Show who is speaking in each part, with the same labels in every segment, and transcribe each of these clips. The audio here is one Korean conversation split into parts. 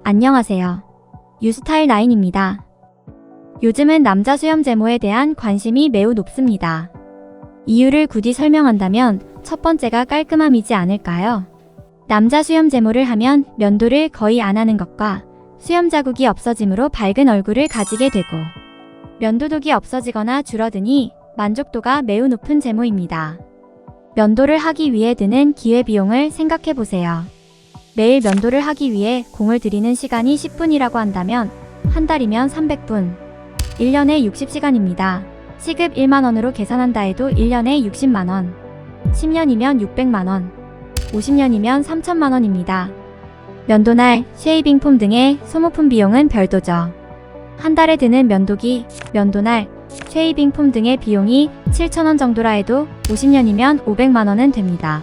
Speaker 1: 안녕하세요. 유스타일9입니다. 요즘은 남자 수염 제모에 대한 관심이 매우 높습니다. 이유를 굳이 설명한다면 첫 번째가 깔끔함이지 않을까요? 남자 수염 제모를 하면 면도를 거의 안 하는 것과 수염 자국이 없어짐으로 밝은 얼굴을 가지게 되고 면도독이 없어지거나 줄어드니 만족도가 매우 높은 제모입니다. 면도를 하기 위해 드는 기회비용을 생각해보세요. 매일 면도를 하기 위해 공을 들이는 시간이 10분이라고 한다면 한 달이면 300분, 1년에 60시간입니다. 시급 1만원으로 계산한다 해도 1년에 60만원, 10년이면 600만원, 50년이면 3천만원입니다. 면도날, 쉐이빙 폼 등의 소모품 비용은 별도죠. 한 달에 드는 면도기, 면도날, 쉐이빙 폼 등의 비용이 7천원 정도라 해도 50년이면 500만원은 됩니다.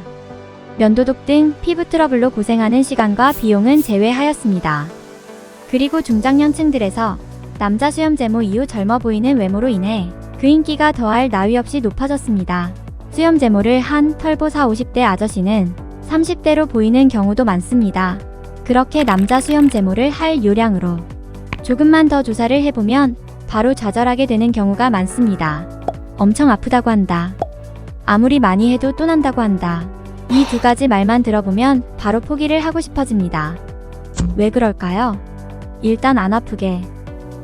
Speaker 1: 면도독 등 피부 트러블로 고생하는 시간과 비용은 제외하였습니다. 그리고 중장년층들에서 남자 수염 제모 이후 젊어 보이는 외모로 인해 그 인기가 더할 나위 없이 높아졌습니다. 수염 제모를 한 털보 40, 50대 아저씨는 30대로 보이는 경우도 많습니다. 그렇게 남자 수염 제모를 할 요량으로 조금만 더 조사를 해보면 바로 좌절하게 되는 경우가 많습니다. 엄청 아프다고 한다. 아무리 많이 해도 또 난다고 한다. 이 두 가지 말만 들어보면 바로 포기를 하고 싶어집니다. 왜 그럴까요? 일단 안 아프게,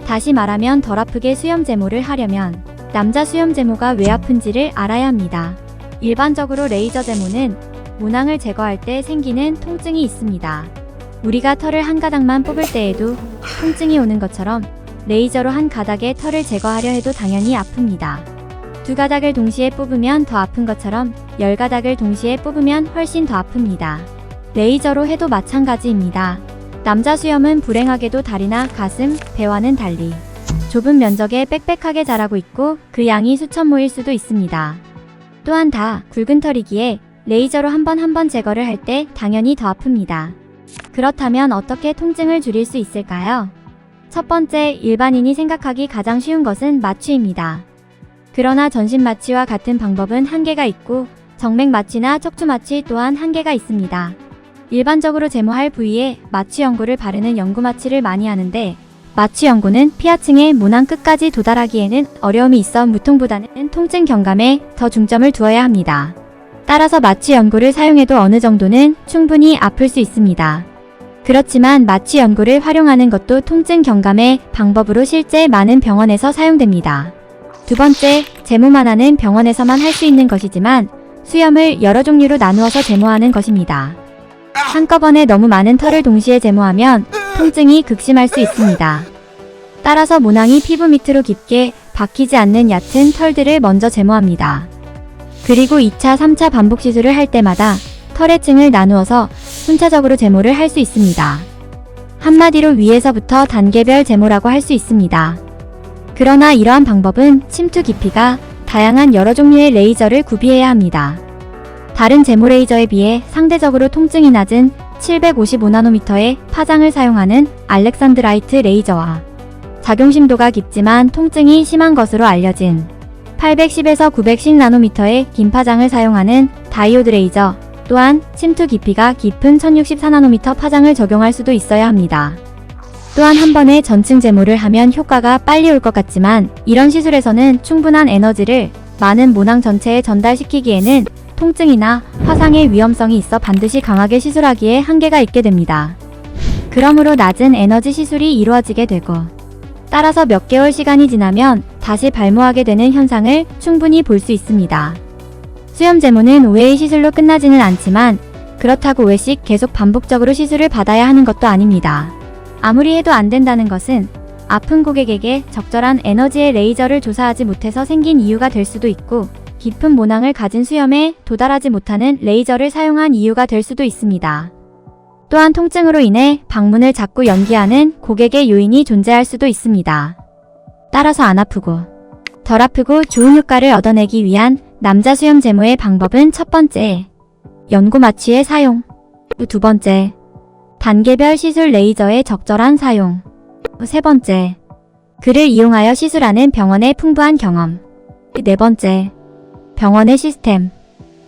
Speaker 1: 다시 말하면 덜 아프게 수염 제모를 하려면 남자 수염 제모가 왜 아픈지를 알아야 합니다. 일반적으로 레이저 제모는 모낭을 제거할 때 생기는 통증이 있습니다. 우리가 털을 한 가닥만 뽑을 때에도 통증이 오는 것처럼 레이저로 한 가닥의 털을 제거하려 해도 당연히 아픕니다. 두 가닥을 동시에 뽑으면 더 아픈 것처럼 10가닥을 동시에 뽑으면 훨씬 더 아픕니다. 레이저로 해도 마찬가지입니다. 남자 수염은 불행하게도 다리나 가슴, 배와는 달리 좁은 면적에 빽빽하게 자라고 있고 그 양이 수천 모일 수도 있습니다. 또한 다 굵은 털이기에 레이저로 한 번 제거를 할 때 당연히 더 아픕니다. 그렇다면 어떻게 통증을 줄일 수 있을까요? 첫 번째, 일반인이 생각하기 가장 쉬운 것은 마취입니다. 그러나 전신 마취와 같은 방법은 한계가 있고 정맥 마취나 척추 마취 또한 한계가 있습니다. 일반적으로 제모할 부위에 마취 연고를 바르는 연고 마취를 많이 하는데 마취 연고는 피하층의 모낭 끝까지 도달하기에는 어려움이 있어 무통보다는 통증 경감에 더 중점을 두어야 합니다. 따라서 마취 연고를 사용해도 어느 정도는 충분히 아플 수 있습니다. 그렇지만 마취 연고를 활용하는 것도 통증 경감의 방법으로 실제 많은 병원에서 사용됩니다. 두 번째, 제모만 하는 병원에서만 할 수 있는 것이지만 수염을 여러 종류로 나누어서 제모하는 것입니다. 한꺼번에 너무 많은 털을 동시에 제모하면 통증이 극심할 수 있습니다. 따라서 모낭이 피부 밑으로 깊게 박히지 않는 얕은 털들을 먼저 제모합니다. 그리고 2차, 3차 반복 시술을 할 때마다 털의 층을 나누어서 순차적으로 제모를 할 수 있습니다. 한마디로 위에서부터 단계별 제모라고 할 수 있습니다. 그러나 이러한 방법은 침투 깊이가 다양한 여러 종류의 레이저를 구비해야 합니다. 다른 제모 레이저에 비해 상대적으로 통증이 낮은 755나노미터의 파장을 사용하는 알렉산드라이트 레이저와 작용심도가 깊지만 통증이 심한 것으로 알려진 810에서 910나노미터의 긴 파장을 사용하는 다이오드 레이저 또한 침투 깊이가 깊은 1064나노미터 파장을 적용할 수도 있어야 합니다. 또한 한 번에 전층 제모를 하면 효과가 빨리 올 것 같지만 이런 시술에서는 충분한 에너지를 많은 모낭 전체에 전달시키기에는 통증이나 화상의 위험성이 있어 반드시 강하게 시술하기에 한계가 있게 됩니다. 그러므로 낮은 에너지 시술이 이루어지게 되고 따라서 몇 개월 시간이 지나면 다시 발모하게 되는 현상을 충분히 볼 수 있습니다. 수염 제모는 5회의 시술로 끝나지는 않지만 그렇다고 5회씩 계속 반복적으로 시술을 받아야 하는 것도 아닙니다. 아무리 해도 안 된다는 것은 아픈 고객에게 적절한 에너지의 레이저를 조사하지 못해서 생긴 이유가 될 수도 있고 깊은 모낭을 가진 수염에 도달하지 못하는 레이저를 사용한 이유가 될 수도 있습니다. 또한 통증으로 인해 방문을 자꾸 연기하는 고객의 요인이 존재할 수도 있습니다. 따라서 안 아프고 덜 아프고 좋은 효과를 얻어내기 위한 남자 수염 제모의 방법은 첫 번째, 연고 마취의 사용. 두 번째, 단계별 시술 레이저의 적절한 사용. 세 번째, 그를 이용하여 시술하는 병원의 풍부한 경험. 네 번째, 병원의 시스템,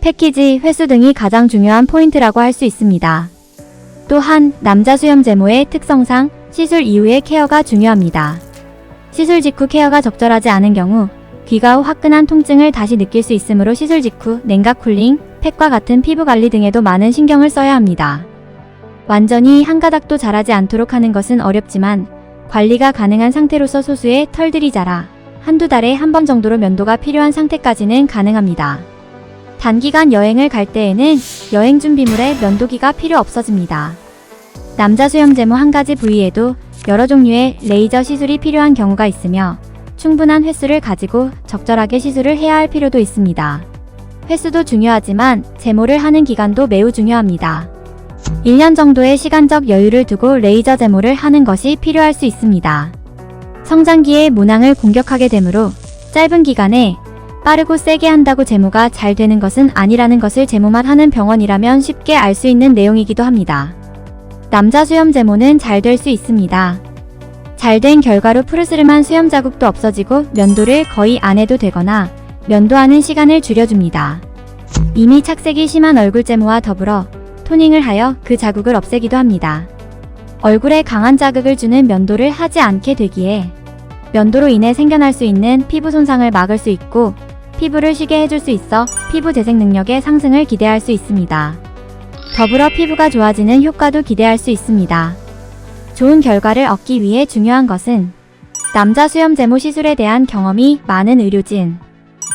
Speaker 1: 패키지, 횟수 등이 가장 중요한 포인트라고 할 수 있습니다. 또한 남자 수염 제모의 특성상 시술 이후의 케어가 중요합니다. 시술 직후 케어가 적절하지 않은 경우 귀가 후 화끈한 통증을 다시 느낄 수 있으므로 시술 직후 냉각 쿨링, 팩과 같은 피부 관리 등에도 많은 신경을 써야 합니다. 완전히 한 가닥도 자라지 않도록 하는 것은 어렵지만 관리가 가능한 상태로서 소수의 털들이 자라 한두 달에 한 번 정도로 면도가 필요한 상태까지는 가능합니다. 단기간 여행을 갈 때에는 여행 준비물에 면도기가 필요 없어집니다. 남자 수염 제모 한 가지 부위에도 여러 종류의 레이저 시술이 필요한 경우가 있으며 충분한 횟수를 가지고 적절하게 시술을 해야 할 필요도 있습니다. 횟수도 중요하지만 제모를 하는 기간도 매우 중요합니다. 1년 정도의 시간적 여유를 두고 레이저 제모를 하는 것이 필요할 수 있습니다. 성장기에 모낭을 공격하게 되므로 짧은 기간에 빠르고 세게 한다고 제모가 잘 되는 것은 아니라는 것을 제모만 하는 병원이라면 쉽게 알 수 있는 내용이기도 합니다. 남자 수염 제모는 잘 될 수 있습니다. 잘 된 결과로 푸르스름한 수염 자국도 없어지고 면도를 거의 안 해도 되거나 면도하는 시간을 줄여줍니다. 이미 착색이 심한 얼굴 제모와 더불어 토닝을 하여 그 자국을 없애기도 합니다. 얼굴에 강한 자극을 주는 면도를 하지 않게 되기에 면도로 인해 생겨날 수 있는 피부 손상을 막을 수 있고 피부를 쉬게 해줄 수 있어 피부 재생 능력의 상승을 기대할 수 있습니다. 더불어 피부가 좋아지는 효과도 기대할 수 있습니다. 좋은 결과를 얻기 위해 중요한 것은 남자 수염 제모 시술에 대한 경험이 많은 의료진,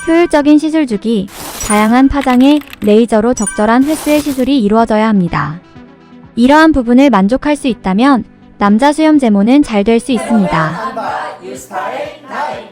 Speaker 1: 효율적인 시술 주기, 다양한 파장의 레이저로 적절한 횟수의 시술이 이루어져야 합니다. 이러한 부분을 만족할 수 있다면 남자 수염 제모는 잘 될 수 있습니다.
Speaker 2: 유스타일 9